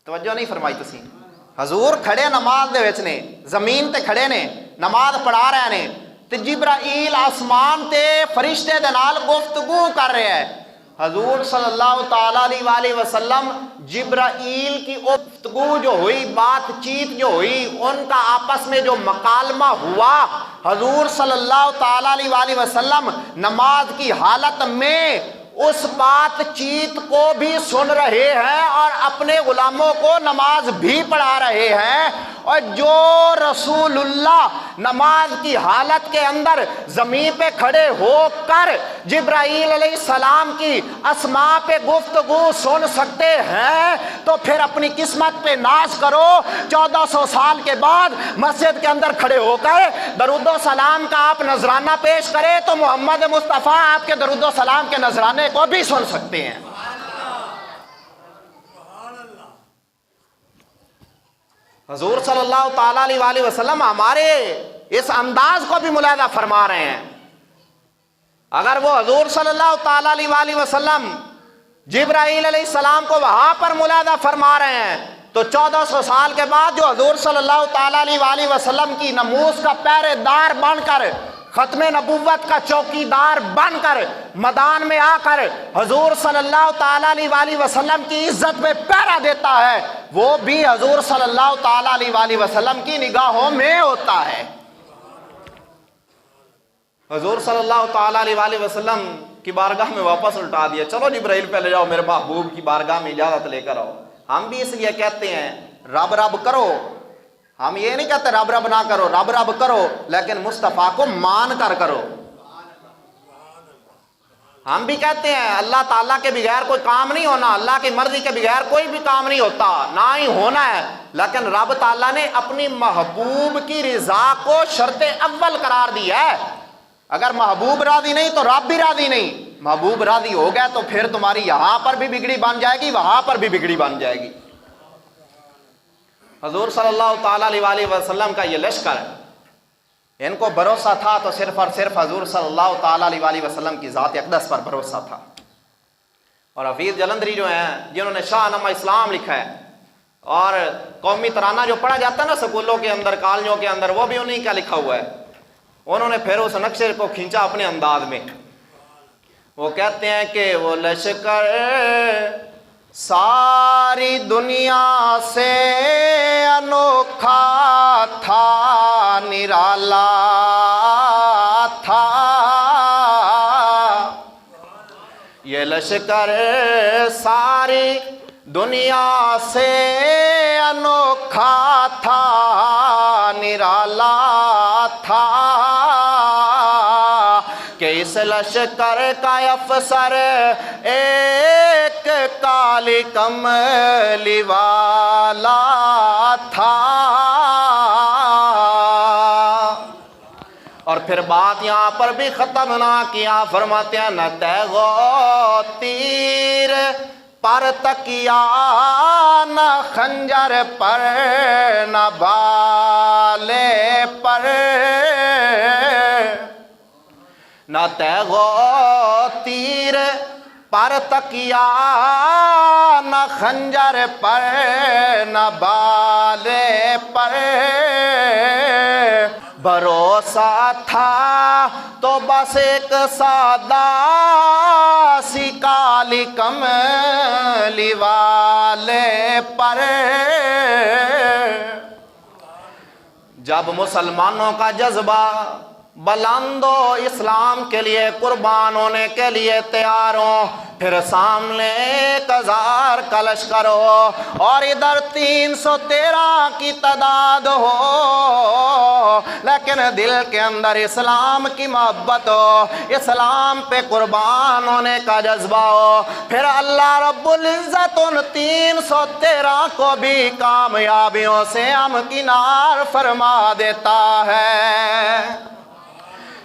توجہ نہیں فرمائی تسی؟ حضور کھڑے نماز دے وچ نے, زمین تے کھڑے نے, نماز پڑھا رہے نے, تے جبرائیل آسمان تے فرشتے دے نال گفتگو کر رہے ہیں. حضور صلی اللہ تعالیٰ علیہ وسلم جبرائیل کی گفتگو جو ہوئی, بات چیت جو ہوئی, ان کا آپس میں جو مکالمہ ہوا, حضور صلی اللہ تعالیٰ علیہ وسلم نماز کی حالت میں اس بات چیت کو بھی سن رہے ہیں اور اپنے غلاموں کو نماز بھی پڑھا رہے ہیں. اور جو رسول اللہ نماز کی حالت کے اندر زمین پہ کھڑے ہو کر جبرائیل علیہ السلام کی اسماء پہ گفتگو سن سکتے ہیں, تو پھر اپنی قسمت پہ ناز کرو. 1400 سال کے بعد مسجد کے اندر کھڑے ہو کر درود و سلام کا آپ نذرانہ پیش کرے تو محمد مصطفیٰ آپ کے درود و سلام کے نذرانے کو بھی سن سکتے ہیں. حضور صلی اللہ تعالیٰ علیہ وسلم ہمارے اس انداز کو بھی ملاحظہ فرما رہے ہیں. اگر وہ حضور صلی اللہ تعالیٰ علیہ وسلم جبرائیل علیہ السلام کو وہاں پر ملاحظہ فرما رہے ہیں, تو 1400 سال کے بعد جو حضور صلی اللہ تعالیٰ علیہ وسلم کی ناموس کا پہرے دار بن کر, ختم نبوت کا چوکیدار بن کر میدان میں آ کر حضور صلی اللہ تعالیٰ علیہ وسلم کی عزت میں پہرا دیتا ہے, وہ بھی حضور صلی اللہ تعالیٰ علیہ وسلم کی نگاہوں میں ہوتا ہے. حضور صلی اللہ تعالیٰ علیہ وسلم کی بارگاہ میں واپس الٹا دیا, چلو جبرائیل پہلے جاؤ میرے محبوب کی بارگاہ میں اجازت لے کر آؤ. ہم بھی اس لیے کہتے ہیں رب رب کرو, ہم یہ نہیں کہتے رب رب نہ کرو, رب رب کرو لیکن مصطفیٰ کو مان کر کرو. ہم بھی کہتے ہیں اللہ تعالیٰ کے بغیر کوئی کام نہیں ہونا, اللہ کی مرضی کے بغیر کوئی بھی کام نہیں ہوتا, نہ ہی ہونا ہے, لیکن رب تعالیٰ نے اپنی محبوب کی رضا کو شرط اول قرار دیا ہے. اگر محبوب راضی نہیں تو رب بھی راضی نہیں. محبوب راضی ہو گیا تو پھر تمہاری یہاں پر بھی بگڑی بن جائے گی, وہاں پر بھی بگڑی بن جائے گی. حضور صلی اللہ تعالیٰ علیہ وسلم کا یہ لشکر, ان کو بھروسہ تھا تو صرف اور صرف حضور صلی اللہ تعالیٰ علیہ وسلم کی ذات اقدس پر بھروسہ تھا. اور حفیظ جلندری جو ہیں, جنہوں نے شاہ نامہ اسلام لکھا ہے, اور قومی ترانہ جو پڑھا جاتا ہے نا سکولوں کے اندر, کالجوں کے اندر, وہ بھی انہیں کا لکھا ہوا ہے. انہوں نے پھر اس نقشے کو کھینچا اپنے انداز میں. وہ کہتے ہیں کہ وہ لشکر ساری دنیا سے انوکھا تھا نرالا تھا، یہ لشکر ساری دنیا سے انوکھا تھا نرالا تھا، کہ اس لشکر کا افسر ایک کالی کملی والا تھا۔ اور پھر بات یہاں پر بھی ختم نہ کیا، فرماتے ہیں نہ تیغو تیر پر تکیا، نہ خنجر پر، نہ بالے پر، نہ تیغو تیر پر تکیا، نہ خنجر پر، نہ بالے پر، بھروسہ تھا تو بس ایک سادہ سی کالی کملی والے پر۔ جب مسلمانوں کا جذبہ بلند ہو، اسلام کے لیے قربان ہونے کے لیے تیار ہو، پھر سامنے 1000 کا لشکر ہو اور ادھر 313 کی تعداد ہو، لیکن دل کے اندر اسلام کی محبت ہو، اسلام پہ قربان ہونے کا جذبہ ہو، پھر اللہ رب العزت ان 313 کو بھی کامیابیوں سے ہمکنار فرما دیتا ہے۔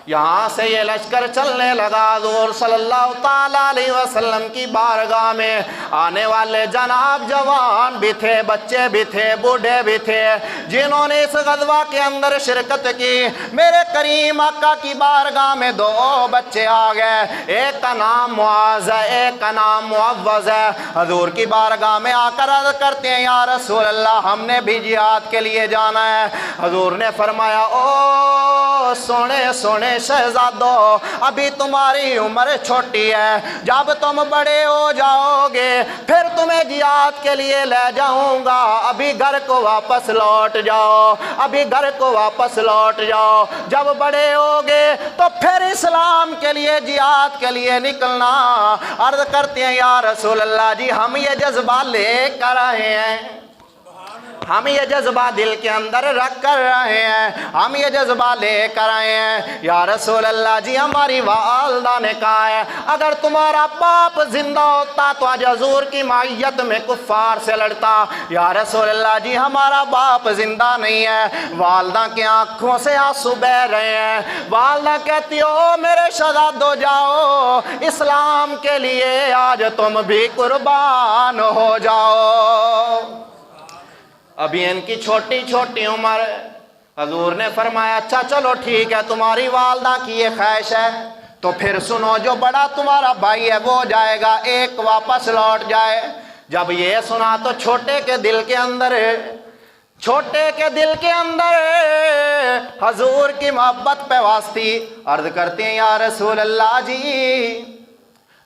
یہاں سے یہ لشکر چلنے لگا، حضور صلی اللہ تعالیٰ علیہ وسلم کی بارگاہ میں آنے والے جناب جوان بھی تھے، بچے بھی تھے، بوڑھے بھی تھے، جنہوں نے اس غزوہ کے اندر شرکت کی۔ میرے کریم آقا کی بارگاہ میں 2 بچے آ گئے، ایک کا نام معاذ ہے، ایک کا نام معوذ ہے۔ حضور کی بارگاہ میں آ کر عرض کرتے ہیں یا رسول اللہ ہم نے بھی جہاد کے لیے جانا ہے۔ حضور نے فرمایا او سونے سونے شہزادو، ابھی تمہاری عمر چھوٹی ہے، جب تم بڑے ہو جاؤ گے پھر تمہیں جہاد کے لیے لے جاؤں گا، ابھی گھر کو واپس لوٹ جاؤ، ابھی گھر کو واپس لوٹ جاؤ، جب بڑے ہوگے تو پھر اسلام کے لیے جہاد کے لیے نکلنا۔ عرض کرتے ہیں یا رسول اللہ جی ہم یہ جذبہ لے کر آئے ہیں، ہم یہ جذبہ دل کے اندر رکھ کر رہے ہیں، ہم یہ جذبہ لے کر آئے ہیں۔ یا رسول اللہ جی ہماری والدہ نے کہا ہے اگر تمہارا باپ زندہ ہوتا تو آج حضور کی معیت میں کفار سے لڑتا۔ یا رسول اللہ جی ہمارا باپ زندہ نہیں ہے۔ والدہ کی آنکھوں سے آنسو بہ رہے ہیں، والدہ کہتی ہو میرے شہزادو جاؤ اسلام کے لیے آج تم بھی قربان ہو جاؤ۔ ابھی ان کی چھوٹی چھوٹی عمر، حضور نے فرمایا اچھا چلو ٹھیک ہے تمہاری والدہ کی یہ خواہش ہے تو پھر سنو جو بڑا تمہارا بھائی ہے وہ جائے گا، ایک واپس لوٹ جائے۔ جب یہ سنا تو چھوٹے کے دل کے اندر حضور کی محبت پہ واسطی، عرض کرتے ہیں یا رسول اللہ جی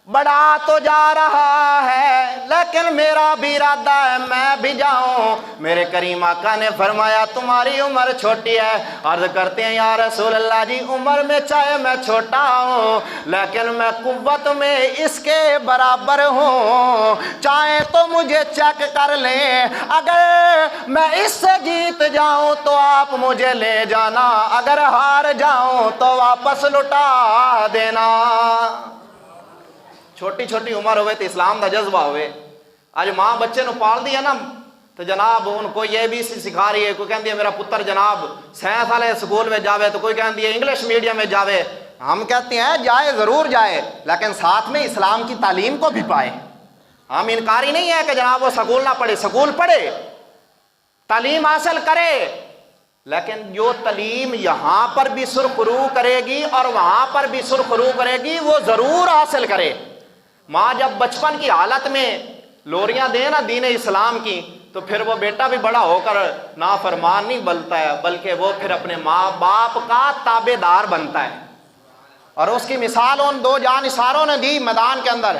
بڑا تو جا رہا ہے لیکن میرا بھی ارادہ ہے میں بھی جاؤں۔ میرے کریم آقا نے فرمایا تمہاری عمر چھوٹی ہے۔ عرض کرتے ہیں یا رسول اللہ جی عمر میں چاہے میں چھوٹا ہوں لیکن میں قوت میں اس کے برابر ہوں، چاہے تو مجھے چیک کر لیں، اگر میں اس سے جیت جاؤں تو آپ مجھے لے جانا، اگر ہار جاؤں تو واپس لٹا دینا۔ چھوٹی چھوٹی عمر ہوئے تو اسلام دا جذبہ ہوئے۔ آج ماں بچے نو پال دیا نا تو جناب ان کو یہ بھی سکھا رہی ہے، کوئی کہندی ہے میرا پتر جناب سائنس والے سکول میں جاوے تو کوئی کہندی ہے انگلش میڈیم میں جاوے۔ ہم کہتے ہیں جائے ضرور جائے لیکن ساتھ میں اسلام کی تعلیم کو بھی پائے۔ ہم انکاری نہیں ہے کہ جناب وہ سکول نہ پڑھے، سکول پڑھے، تعلیم حاصل کرے، لیکن جو تعلیم یہاں پر بھی سرخرو کرے گی اور وہاں پر بھی سرخرو کرے گی وہ ضرور حاصل کرے۔ ماں جب بچپن کی حالت میں لوریاں دے نا دین اسلام کی تو پھر وہ بیٹا بھی بڑا ہو کر نافرمان نہیں بنتا ہے بلکہ وہ پھر اپنے ماں باپ کا تابع دار بنتا ہے۔ اور اس کی مثال ان 2 جانثاروں نے دی میدان کے اندر۔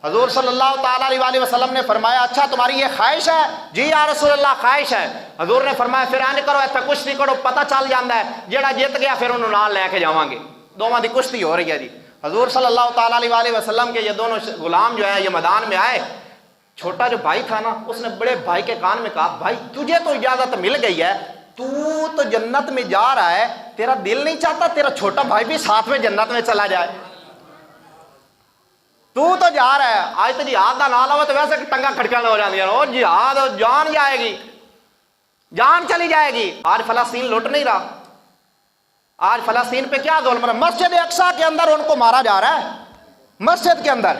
حضور صلی اللہ تعالیٰ علیہ وسلم نے فرمایا اچھا تمہاری یہ خواہش ہے؟ جی یا رسول اللہ خواہش ہے۔ حضور نے فرمایا پھر این کرو ایتھے کشتی کرو، پتہ چل جاندہ ہے جیڑا جیت گیا پھر انہوں نال لے کے جاواں گے، دوواں دی کشتی ہو رہی ہے جی۔ حضور صلی اللہ تعالیٰ علیہ وسلم کے یہ دونوں غلام جو ہیں یہ میدان میں آئے، چھوٹا جو بھائی تھا نا اس نے بڑے بھائی کے کان میں کہا بھائی تجھے تو اجازت مل گئی ہے، تو جنت میں جا رہا ہے، تیرا دل نہیں چاہتا تیرا چھوٹا بھائی بھی ساتھ میں جنت میں چلا جائے؟ تو جا رہا ہے، آج تو جہاد کا نام ہوا تو ویسے ٹنگا کھڑکن ہو جاتی ہیں، وہ جہاد جان جائے گی، جان چلی جائے گی۔ آج فلسطین لٹ نہیں رہا، آج فلسطین پہ کیا ظلم ہے؟ مسجد اقصی کے اندر ان کو مارا جا رہا ہے، مسجد کے اندر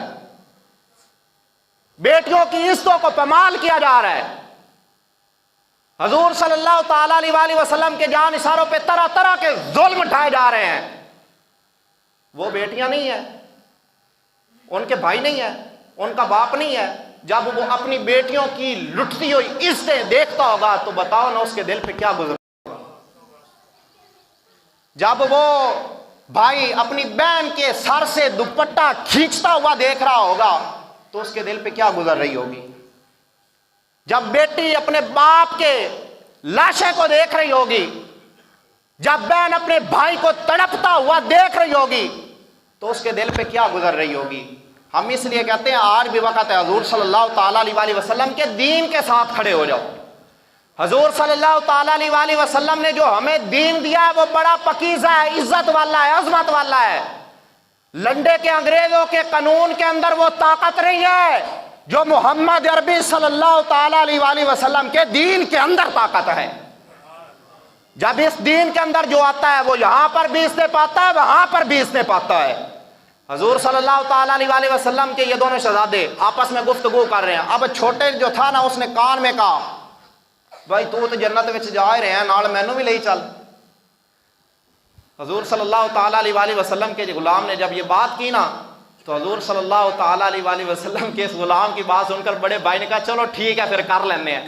بیٹیوں کی عزتوں کو پامال کیا جا رہا ہے۔ حضور صلی اللہ تعالیٰ علیہ وسلم کے جان نثاروں پہ طرح طرح کے ظلم اٹھائے جا رہے ہیں۔ وہ بیٹیاں نہیں ہیں، ان کے بھائی نہیں ہیں، ان کا باپ نہیں ہے، جب وہ اپنی بیٹیوں کی لٹتی ہوئی عزتیں دیکھتا ہوگا تو بتاؤ نا اس کے دل پہ کیا گزر ہوگا۔ جب وہ بھائی اپنی بہن کے سر سے دوپٹہ کھینچتا ہوا دیکھ رہا ہوگا تو اس کے دل پہ کیا گزر رہی ہوگی۔ جب بیٹی اپنے باپ کے لاشے کو دیکھ رہی ہوگی، جب بہن اپنے بھائی کو تڑپتا ہوا دیکھ رہی ہوگی تو اس کے دل پہ کیا گزر رہی ہوگی۔ ہم اس لیے کہتے ہیں آج بھی وقت ہے حضور صلی اللہ تعالیٰ علیہ وسلم کے دین کے ساتھ کھڑے ہو جاؤ۔ حضور صلی اللہ تعالیٰ علیہ وسلم نے جو ہمیں دین دیا ہے وہ بڑا پکیزہ ہے، عزت والا ہے، عظمت والا ہے۔ لنڈے کے انگریزوں کے قانون کے اندر وہ طاقت نہیں ہے جو محمد عربی صلی اللہ تعالیٰ علیہ وسلم کے دین کے اندر طاقت ہے۔ جب اس دین کے اندر جو آتا ہے وہ یہاں پر بھی اس نے پاتا ہے، وہاں پر بھی اس نے پاتا ہے۔ حضور صلی اللہ تعالیٰ علیہ وسلم کے یہ دونوں شہزادے آپس میں گفتگو کر رہے ہیں۔ اب چھوٹے جو تھا نا اس نے کان میں کہا بھائی تو جنت میں جا رہے ہیں نال مینوں بھی لے چل۔ حضور صلی اللہ تعالیٰ علیہ وسلم کے غلام نے جب یہ بات کی نا تو حضور صلی اللہ تعالیٰ علیہ وسلم کے اس غلام کی بات سن کر بڑے بھائی نے کہا چلو ٹھیک ہے پھر کر لینے ہیں۔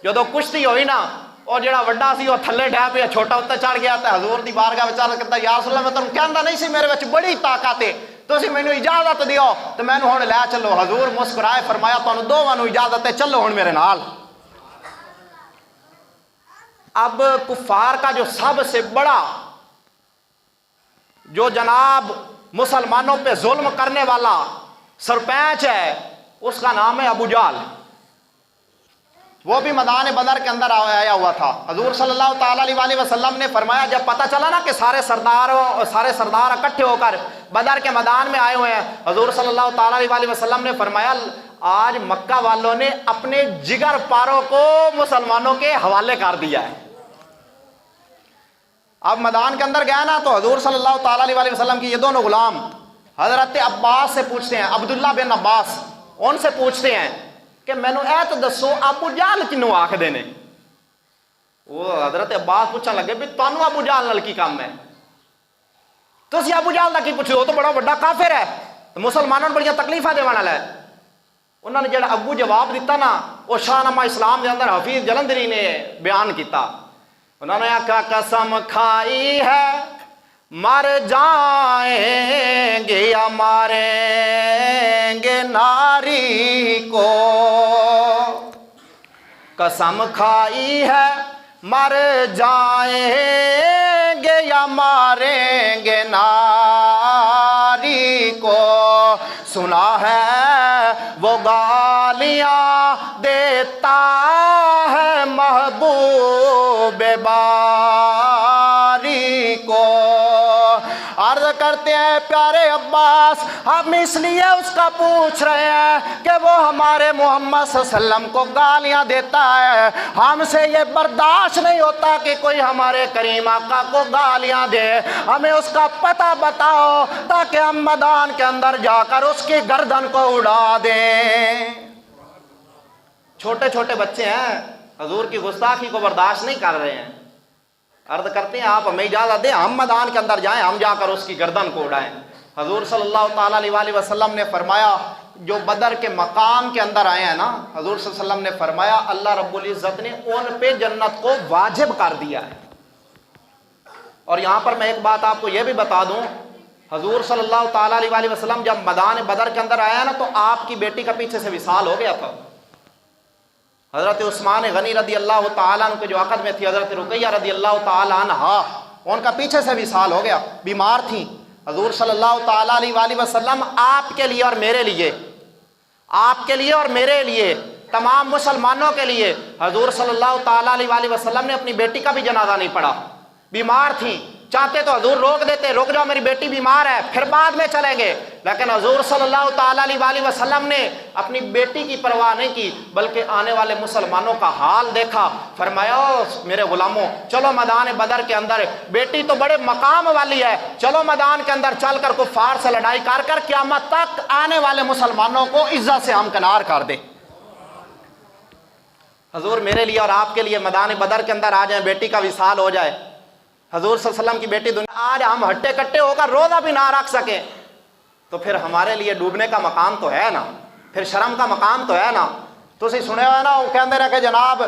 جدو کشتی ہوئی نا اور جڑا وڈا سی وہ تھلے ڈھا پیا، چھوٹا اتنے چڑھ گیا تو حضور دی بارگاہ وچ عرض کرتا یا رسول اللہ میں تمہیں کہندا نہیں سی میرے وچ بڑی طاقت ہے، تسی مینوں اجازت دیو تو مینوں ہن لے چلو۔ حضور مسکرائے فرمایا تانوں دوواں نوں اجازت ہے، چلو ہن میرے نال۔ اب کفار کا جو سب سے بڑا جو جناب مسلمانوں پہ ظلم کرنے والا سرپنچ ہے اس کا نام ہے ابو جہل، وہ بھی میدان بدر کے اندر آیا ہوا تھا۔ حضور صلی اللہ تعالیٰ علیہ وسلم نے فرمایا جب پتہ چلا نا کہ سارے سردار اکٹھے ہو کر بدر کے میدان میں آئے ہوئے ہیں، حضور صلی اللہ تعالیٰ علیہ وسلم نے فرمایا آج مکہ والوں نے اپنے جگر پاروں کو مسلمانوں کے حوالے کر دیا ہے۔ اب میدان کے اندر گیا نا تو حضور صلی اللہ تعالیٰ علیہ وسلم کی یہ دونوں غلام حضرت عباس سے پوچھتے ہیں، عبداللہ بن عباس ان سے پوچھتے ہیں کہ میں نے اے تو دسو ابو جہل کنوں آکھ دینے؟ وہ حضرت عباس پوچھنے لگے بھی تانوں ابو جہل نال کی کام ہے؟ تسی ابو جہل دا کی پوچھو، وہ تو بڑا بڑا کافر ہے، مسلمانوں نے بڑیاں تکلیفاں دینے والا ہے۔ انہوں نے جڑا ابو جواب دیتا نا وہ شاہ نامہ اسلام دے اندر حفیظ جلندری نے بیان کیتا۔ انہوں نے کہا قسم کھائی ہے مر جائیں گے یا ماریں گے ناری کو، قسم کھائی ہے مر جائیں گے یا ماریں گے ناری کو، سنا ہے وہ گالیاں دیتا ہے محبوب باری کو۔ عرض کرتے ہیں پیارے عباس ہم اس لیے اس کا پوچھ رہے ہیں کہ وہ ہمارے محمد صلی اللہ علیہ وسلم کو گالیاں دیتا ہے، ہم سے یہ برداشت نہیں ہوتا کہ کوئی ہمارے کریم آقا کو گالیاں دے، ہمیں اس کا پتہ بتاؤ تاکہ ہم میدان کے اندر جا کر اس کی گردن کو اڑا دیں۔ چھوٹے چھوٹے بچے ہیں حضور کی گستاخی کو برداشت نہیں کر رہے ہیں، عرض کرتے ہیں آپ ہمیں اجازت دیں ہم میدان کے اندر جائیں، ہم جا کر اس کی گردن کو اڑائیں۔ حضور صلی اللہ تعالیٰ علیہ وسلم نے فرمایا جو بدر کے مقام کے اندر آئے ہیں نا، حضور صلی اللہ علیہ وسلم نے فرمایا اللہ رب العزت نے ان پہ جنت کو واجب کر دیا ہے۔ اور یہاں پر میں ایک بات آپ کو یہ بھی بتا دوں، حضور صلی اللہ تعالیٰ علیہ وسلم جب میدان بدر کے اندر آیا نا تو آپ کی بیٹی کا پیچھے سے وصال ہو گیا تھا. حضرت عثمان غنی رضی اللہ تعالیٰ عنہ کے جو عقد میں تھی حضرت رقیہ رضی اللہ تعالیٰ عنہا، ان کا پیچھے سے وصال ہو گیا، بیمار تھیں. حضور صلی اللہ تعالیٰ علیہ وسلم آپ کے لیے اور میرے لیے، آپ کے لیے اور میرے لیے، تمام مسلمانوں کے لیے حضور صلی اللہ تعالیٰ علیہ وسلم نے اپنی بیٹی کا بھی جنازہ نہیں پڑھا. بیمار تھیں، چاہتے تو حضور روک دیتے، رک جاؤ میری بیٹی بیمار ہے پھر بعد میں چلیں گے، لیکن حضور صلی اللہ تعالیٰ علیہ وسلم نے اپنی بیٹی کی پرواہ نہیں کی، بلکہ آنے والے مسلمانوں کا حال دیکھا. فرمایا میرے غلاموں چلو میدان بدر کے اندر، بیٹی تو بڑے مقام والی ہے، چلو میدان کے اندر چل کر کفار سے لڑائی کر کر قیامت تک آنے والے مسلمانوں کو عزت سے ہمکنار کر دے. حضور میرے لیے اور آپ کے لیے میدان بدر کے اندر آ جائیں، بیٹی کا وصال ہو جائے. حضور صلی اللہ علیہ وسلم کی بیٹی دنیا، آج ہم ہٹے کٹے ہو کر روزہ بھی نہ رکھ سکیں تو پھر ہمارے لیے ڈوبنے کا مقام تو ہے نا، پھر شرم کا مقام تو ہے نا. تو اسی سنے ہوئے نا وہ کہندے رہے کہ جناب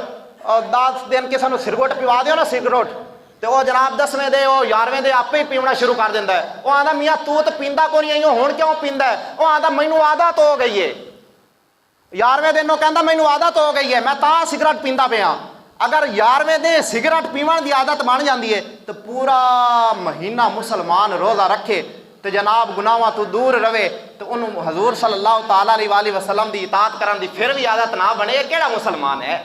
10 دن کسی نے سگریٹ پیوا دیو نا سگریٹ تو وہ جناب 10ویں دے وہ 11ویں دے آپ ہی پیونا شروع کر دینا ہے. وہ آدھا میاں تو پیندا کو نہیں ہوں کیوں پیندا ہے؟ وہ آدھا مینوں عادت ہو گئی ہے. 11ویں دن وہ کہندا مینوں عادت ہو گئی ہے میں تا سگریٹ پیندا پیا. اگر 11ویں دن سگریٹ پیون دی عادت بن جاندی ہے تو پورا مہینہ مسلمان روزہ رکھے تو جناب گناہاں تو دور رہے تو انہوں حضور صلی اللہ تعالیٰ علیہ وسلم دی اطاعت کرن دی پھر بھی عادت نہ بنے. کیڑا مسلمان ہے؟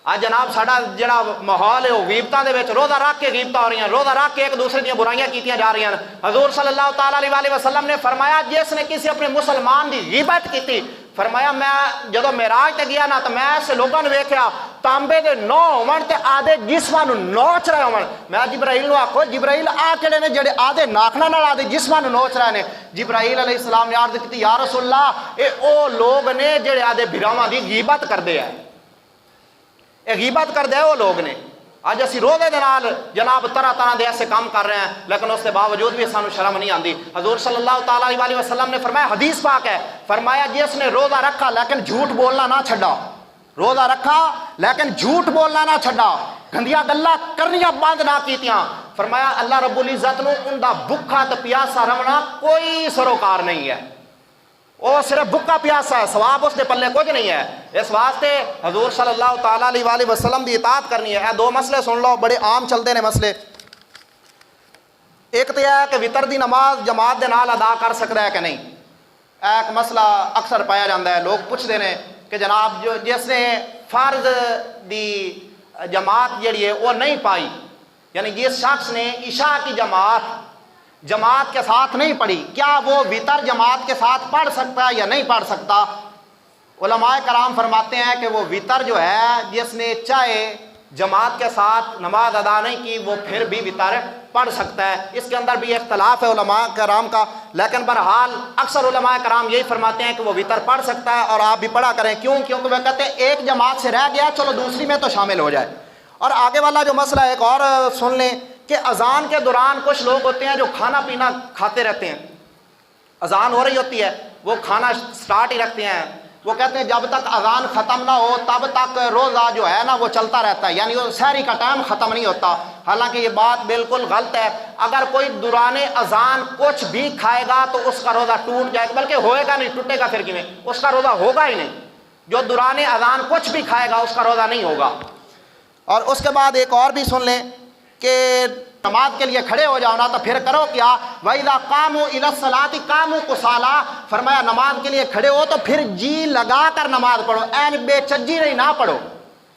آج جناب ساڈا جڑا ماحول ہے وہ غیبتاں دے وچ روزہ رکھ کے غیبتاں ہو رہی ہیں، روزہ رکھ کے ایک دوسرے دی برائیاں کیتیاں جا رہی ہیں. حضور صلی اللہ تعالیٰ علیہ وسلم نے فرمایا جس نے کسی اپنے مسلمان دی غیبت کیتی، فرمایا میں جدو معراج تے گیا نا تو میں ایسے لوگوں نے ویکھیا تانبے دے 9 ہون تے آدھے جسماں نوں نوچ رہے ہون. میں جبرائیل نو آکھو جبرائیل آ کیڑے نے جڑے آدھے ناکھنا نال آدھے جسماں نوں نوچ رہے نے؟ جبرائیل علیہ السلام نے عرض کیتی یا رسول اللہ اے او لوگ نے جڑے آدھے بھراواں دی غیبت کردے ہیں، اے غیبت کردے وہ لوگ نے. اج اسی روزے دے نال جناب طرح طرح دے ایسے کام کر رہے ہیں لیکن اس کے باوجود بھی سانو شرم نہیں آندی. حضور صلی اللہ تعالیٰ علیہ وسلم نے فرمایا، حدیث پاک ہے، فرمایا جس نے روزہ رکھا لیکن جھوٹ بولنا نہ چھڈا، روزہ رکھا لیکن جھوٹ بولنا نہ چھڈا، گندیاں گلاں کرنیاں بند نہ کیتیاں، فرمایا اللہ رب العزت نو ان دا بھکھا تے پیاسا رہنا کوئی سروکار نہیں ہے. وہ صرف بھکا پیاسا ہے، ثواب اس دے پلے کچھ نہیں ہے. اس واسطے حضور صلی اللہ تعالیٰ علیہ وسلم دی اطاعت کرنی ہے. 2 مسئلے سن لو، بڑے عام چلتے ہیں مسئلے. ایک تو یہ ہے کہ وطر دی نماز جماعت دے نال ادا کر سکتا ہے کہ نہیں. ایک مسئلہ اکثر پایا جاتا ہے، لوگ پوچھتے ہیں کہ جناب جو جس نے فرض دی جماعت جڑی ہے وہ نہیں پائی، یعنی جس شخص نے عشاء کی جماعت کے ساتھ نہیں پڑھی، کیا وہ وطر جماعت کے ساتھ پڑھ سکتا ہے یا نہیں پڑھ سکتا؟ علماء کرام فرماتے ہیں کہ وہ وطر جو ہے جس نے چاہے جماعت کے ساتھ نماز ادا نہیں کی وہ پھر بھی وطر پڑھ سکتا ہے. اس کے اندر بھی اختلاف ہے علماء کرام کا، لیکن بہرحال اکثر علماء کرام یہی فرماتے ہیں کہ وہ وطر پڑھ سکتا ہے اور آپ بھی پڑھا کریں. کیوں؟ کیونکہ وہ کہتے ہیں ایک جماعت سے رہ گیا چلو دوسری میں تو شامل ہو جائے. اور آگے والا جو مسئلہ ایک اور سن لیں کہ اذان کے دوران کچھ لوگ ہوتے ہیں جو کھانا پینا کھاتے رہتے ہیں. اذان ہو رہی ہوتی ہے وہ کھانا سٹارٹ ہی رکھتے ہیں، وہ کہتے ہیں جب تک اذان ختم نہ ہو تب تک روزہ جو ہے نا وہ چلتا رہتا ہے، یعنی وہ سحری کا ٹائم ختم نہیں ہوتا. حالانکہ یہ بات بالکل غلط ہے. اگر کوئی دوران اذان کچھ بھی کھائے گا تو اس کا روزہ ٹوٹ جائے گا، بلکہ ہوئے گا نہیں، ٹوٹے گا پھر کیویں؟ اس کا روزہ ہوگا ہی نہیں. جو دوران اذان کچھ بھی کھائے گا اس کا روزہ نہیں ہوگا. اور اس کے بعد ایک اور بھی سن لیں کہ نماز کے لیے کھڑے ہو جاؤ نا تو پھر کرو کیا؟ وَإِذَا قَامُوا إِلَى الصَّلَاةِ قَامُوا كُسَالَىٰ، فرمایا نماز کے لیے کھڑے ہو تو پھر جی لگا کر نماز پڑھو، این بے چجی نہیں نہ پڑھو.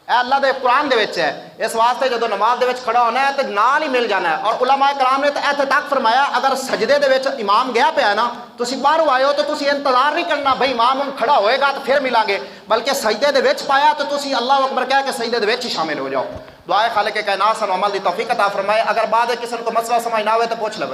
اے اللہ دے قرآن دے وچ ہے. اس واسطے جدو نماز دے وچ کھڑا ہونا ہے تو نال ہی مل جانا ہے. اور علماء کرام نے تو ایتھے تک فرمایا اگر سجدے دے وچ امام گیا پہ ہے نا تسی باہروں آئے ہو تو تسی انتظار نہیں کرنا بھائی امام کھڑا ہوئے گا تو پھر ملیں گے، بلکہ سجدے دے وچ پایا تو تسی اللہ اکبر کہہ کے سجدے دے وچ ہی شامل ہو جاؤ. دعائے خالق کائنات سے عمل دی توفیق عطا فرمائے. اگر بعد کسی کو مسئلہ سمجھ نہ ہوئے تو پوچھ لو.